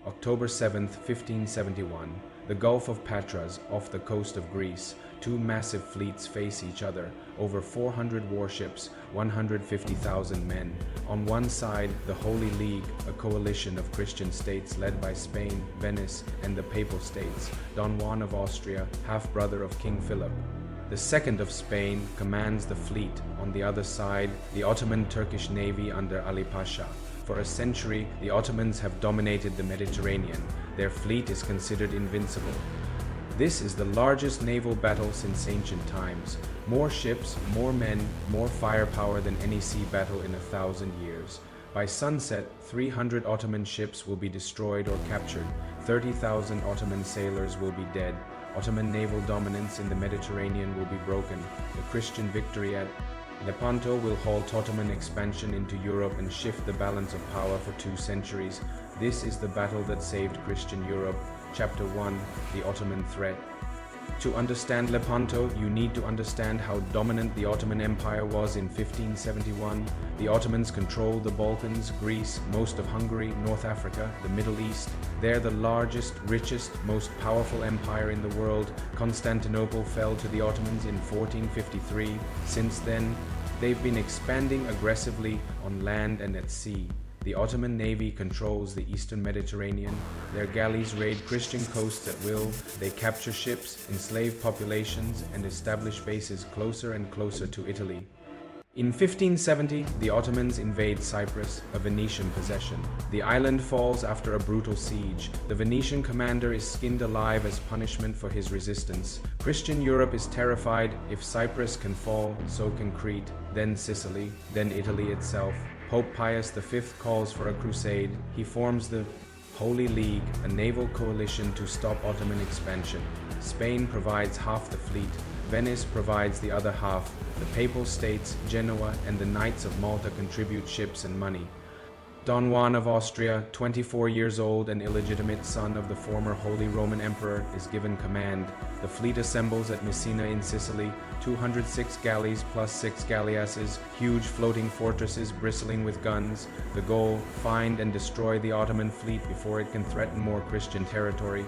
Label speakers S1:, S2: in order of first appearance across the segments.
S1: October 7, 1571, the Gulf of Patras off the coast of Greece. Two massive fleets face each other, over 400 warships, 150,000 men. On one side, the Holy League, a coalition of Christian states led by Spain, Venice, and the Papal States. Don Juan of Austria, half-brother of King Philip. The second of Spain commands the fleet. On the other side, the Ottoman Turkish navy under Ali Pasha. For a century, the Ottomans have dominated the Mediterranean. Their fleet is considered invincible. This is the largest naval battle since ancient times. More ships, more men, more firepower than any sea battle in 1,000 years. By sunset, 300 Ottoman ships will be destroyed or captured. 30,000 Ottoman sailors will be dead. Ottoman naval dominance in the Mediterranean will be broken. The Christian victory at Lepanto will halt Ottoman expansion into Europe and shift the balance of power for 2 centuries. This is the battle that saved Christian Europe. Chapter 1: The Ottoman Threat. To understand Lepanto, you need to understand how dominant the Ottoman Empire was in 1571. The Ottomans controlled the Balkans, Greece, most of Hungary, North Africa, the Middle East. They're the largest, richest, most powerful empire in the world. Constantinople fell to the Ottomans in 1453. Since then, they've been expanding aggressively on land and at sea. The Ottoman navy controls the eastern Mediterranean. Their galleys raid Christian coasts at will. They capture ships, enslave populations, and establish bases closer and closer to Italy. In 1570, the Ottomans invade Cyprus, a Venetian possession. The island falls after a brutal siege. The Venetian commander is skinned alive as punishment for his resistance. Christian Europe is terrified. If Cyprus can fall, so can Crete, then Sicily, then Italy itself. Pope Pius V calls for a crusade. He forms the Holy League, a naval coalition to stop Ottoman expansion. Spain provides half the fleet. Venice provides the other half. The Papal States, Genoa, and the Knights of Malta contribute ships and money. Don Juan of Austria, 24 years old and illegitimate son of the former Holy Roman Emperor, is given command. The fleet assembles at Messina in Sicily, 206 galleys plus 6 galleasses, huge floating fortresses bristling with guns. The goal: find and destroy the Ottoman fleet before it can threaten more Christian territory.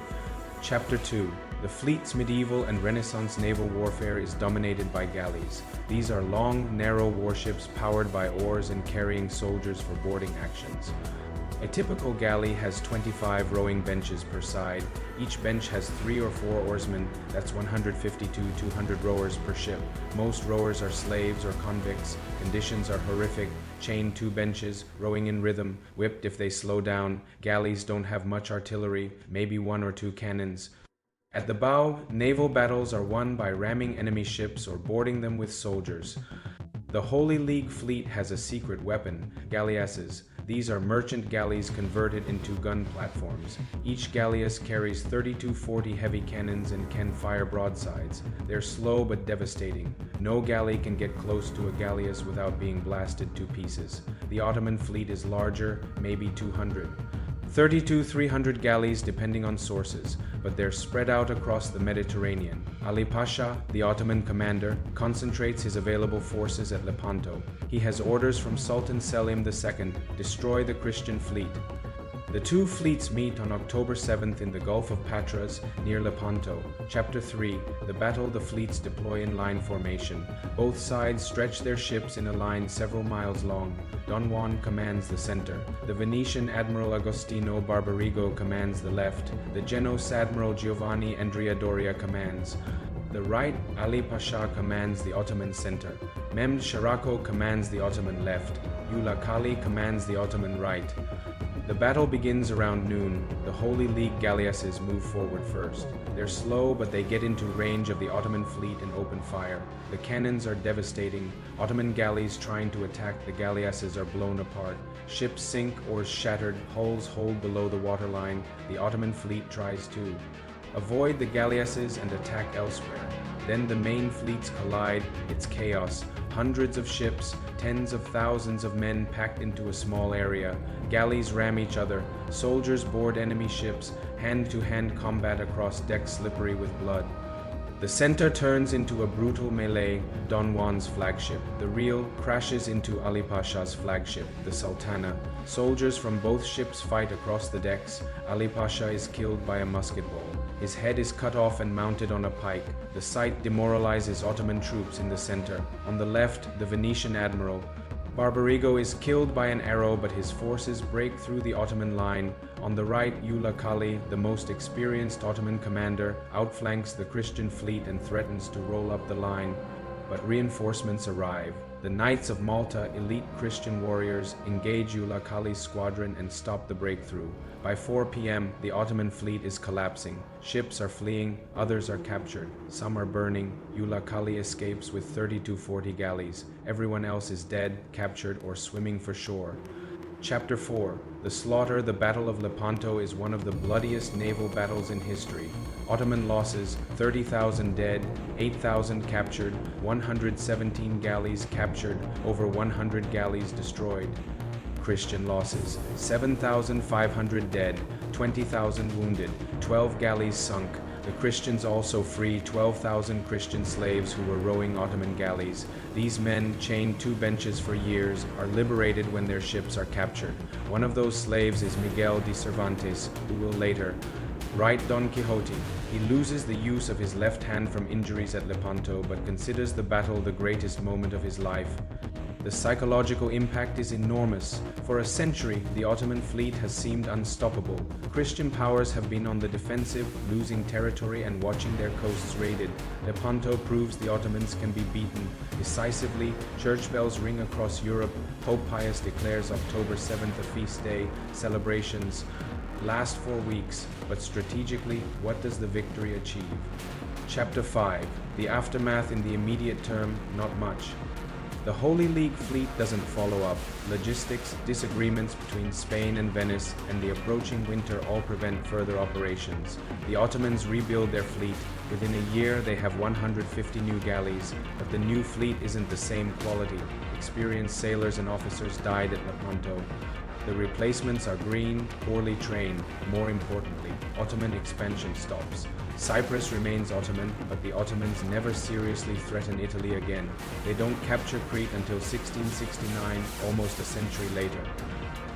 S1: Chapter 2: The fleet's medieval and Renaissance naval warfare is dominated by galleys. These are long, narrow warships powered by oars and carrying soldiers for boarding actions. A typical galley has 25 rowing benches per side. Each bench has 3 or 4 oarsmen. That's 150 to 200 rowers per ship. Most rowers are slaves or convicts. Conditions are horrific. Chained 2 benches, rowing in rhythm, whipped if they slow down. Galleys don't have much artillery, maybe 1 or 2 cannons. At the bow, naval battles are won by ramming enemy ships or boarding them with soldiers. The Holy League fleet has a secret weapon: galleasses. These are merchant galleys converted into gun platforms. Each galleass carries 30-40 heavy cannons and can fire broadsides. They're slow but devastating. No galley can get close to a galleass without being blasted to pieces. The Ottoman fleet is larger, maybe 200. 300 galleys depending on sources, but they're spread out across the Mediterranean. Ali Pasha, the Ottoman commander, concentrates his available forces at Lepanto. He has orders from Sultan Selim II: destroy the Christian fleet. The 2 fleets meet on October 7th in the Gulf of Patras near Lepanto. Chapter 3: The battle. The fleets deploy in line formation. Both sides stretch their ships in a line several miles long. Don Juan commands the center. The Venetian Admiral Agostino Barbarigo commands the left. The Genoese Admiral Giovanni Andrea Doria commands the right. Ali Pasha commands the Ottoman center. Mehmed Sharako commands the Ottoman left. Eula Kali commands the Ottoman right. The battle begins around noon. The Holy League galleasses move forward first. They're slow, but they get into range of the Ottoman fleet and open fire. The cannons are devastating. Ottoman galleys trying to attack the galleasses are blown apart. Ships sink or shattered, hulls hold below the waterline. The Ottoman fleet tries to avoid the galleasses and attack elsewhere. Then the main fleets collide. It's chaos. Hundreds of ships, tens of thousands of men packed into a small area. Galleys ram each other. Soldiers board enemy ships. Hand-to-hand combat across decks slippery with blood. The center turns into a brutal melee. Don Juan's flagship, the Real, crashes into Ali Pasha's flagship, the Sultana. Soldiers from both ships fight across the decks. Ali Pasha is killed by a musket ball. His head is cut off and mounted on a pike. The sight demoralizes Ottoman troops in the center. On the left, the Venetian admiral Barbarigo is killed by an arrow, but his forces break through the Ottoman line. On the right, Eula Kali, the most experienced Ottoman commander, outflanks the Christian fleet and threatens to roll up the line. But reinforcements arrive. The Knights of Malta, elite Christian warriors, engage Eula Kali's squadron and stop the breakthrough. By 4 p.m., the Ottoman fleet is collapsing. Ships are fleeing, others are captured. Some are burning. Eula Kali escapes with 30 to 40 galleys. Everyone else is dead, captured, or swimming for shore. Chapter 4. The Slaughter. The Battle of Lepanto is one of the bloodiest naval battles in history. Ottoman losses: 30,000 dead, 8,000 captured, 117 galleys captured, over 100 galleys destroyed. Christian losses: 7,500 dead, 20,000 wounded, 12 galleys sunk. The Christians also free 12,000 Christian slaves who were rowing Ottoman galleys. These men, chained to benches for years, are liberated when their ships are captured. One of those slaves is Miguel de Cervantes, who will later write Don Quixote. He loses the use of his left hand from injuries at Lepanto, but considers the battle the greatest moment of his life. The psychological impact is enormous. For a century, the Ottoman fleet has seemed unstoppable. Christian powers have been on the defensive, losing territory and watching their coasts raided. Lepanto proves the Ottomans can be beaten. Decisively, church bells ring across Europe. Pope Pius declares October 7th a feast day. Celebrations last 4 weeks, but strategically, what does the victory achieve? Chapter 5. The aftermath. In the immediate term, not much. The Holy League fleet doesn't follow up. Logistics, disagreements between Spain and Venice, and the approaching winter all prevent further operations. The Ottomans rebuild their fleet. Within a year, they have 150 new galleys, but the new fleet isn't the same quality. Experienced sailors and officers died at Lepanto. The replacements are green, poorly trained. More importantly, Ottoman expansion stops. Cyprus remains Ottoman, but the Ottomans never seriously threaten Italy again. They don't capture Crete until 1669, almost a century later.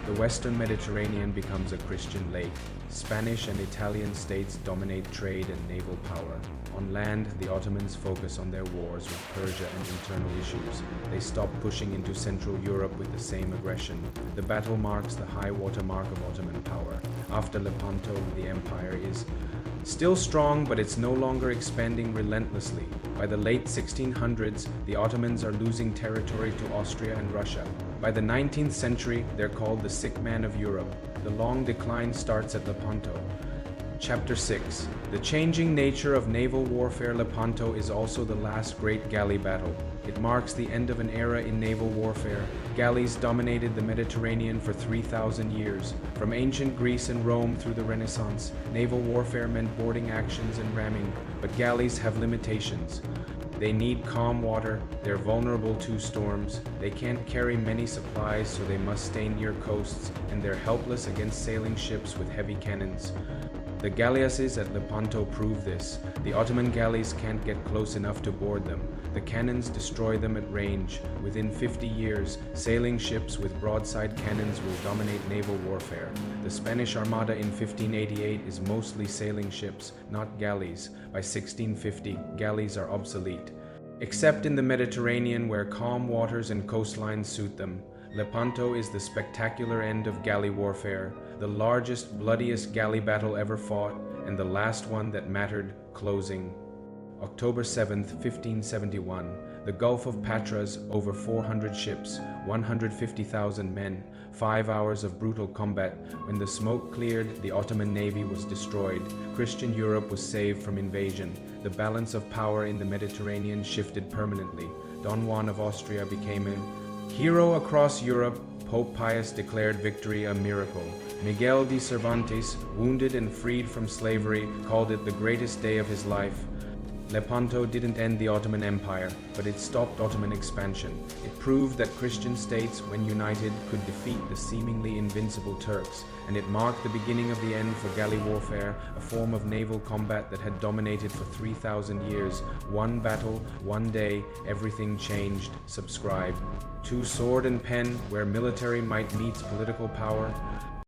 S1: The Western Mediterranean becomes a Christian lake. Spanish and Italian states dominate trade and naval power. On land, the Ottomans focus on their wars with Persia and internal issues. They stop pushing into Central Europe with the same aggression. The battle marks the high water mark of Ottoman power. After Lepanto, the empire is still strong, but it's no longer expanding relentlessly. By the late 1600s, the Ottomans are losing territory to Austria and Russia. By the 19th century, they're called the sick man of Europe. The long decline starts at Lepanto. Chapter 6. The changing nature of naval warfare. Lepanto is also the last great galley battle. It marks the end of an era in naval warfare. Galleys dominated the Mediterranean for 3,000 years. From ancient Greece and Rome through the Renaissance, naval warfare meant boarding actions and ramming, but galleys have limitations. They need calm water, they're vulnerable to storms, they can't carry many supplies, so they must stay near coasts, and they're helpless against sailing ships with heavy cannons. The galleasses at Lepanto prove this. The Ottoman galleys can't get close enough to board them. The cannons destroy them at range. Within 50 years, sailing ships with broadside cannons will dominate naval warfare. The Spanish Armada in 1588 is mostly sailing ships, not galleys. By 1650, galleys are obsolete. Except in the Mediterranean, where calm waters and coastlines suit them. Lepanto is the spectacular end of galley warfare, the largest, bloodiest galley battle ever fought, and the last one that mattered, closing. October 7th, 1571. The Gulf of Patras, over 400 ships, 150,000 men, 5 hours of brutal combat. When the smoke cleared, the Ottoman navy was destroyed. Christian Europe was saved from invasion. The balance of power in the Mediterranean shifted permanently. Don Juan of Austria became a hero across Europe. Pope Pius declared victory a miracle. Miguel de Cervantes, wounded and freed from slavery, called it the greatest day of his life. Lepanto didn't end the Ottoman Empire, but it stopped Ottoman expansion. It proved that Christian states, when united, could defeat the seemingly invincible Turks, and it marked the beginning of the end for galley warfare, a form of naval combat that had dominated for 3,000 years. One battle, one day, everything changed. Subscribe to Sword and Pen, where military might meets political power.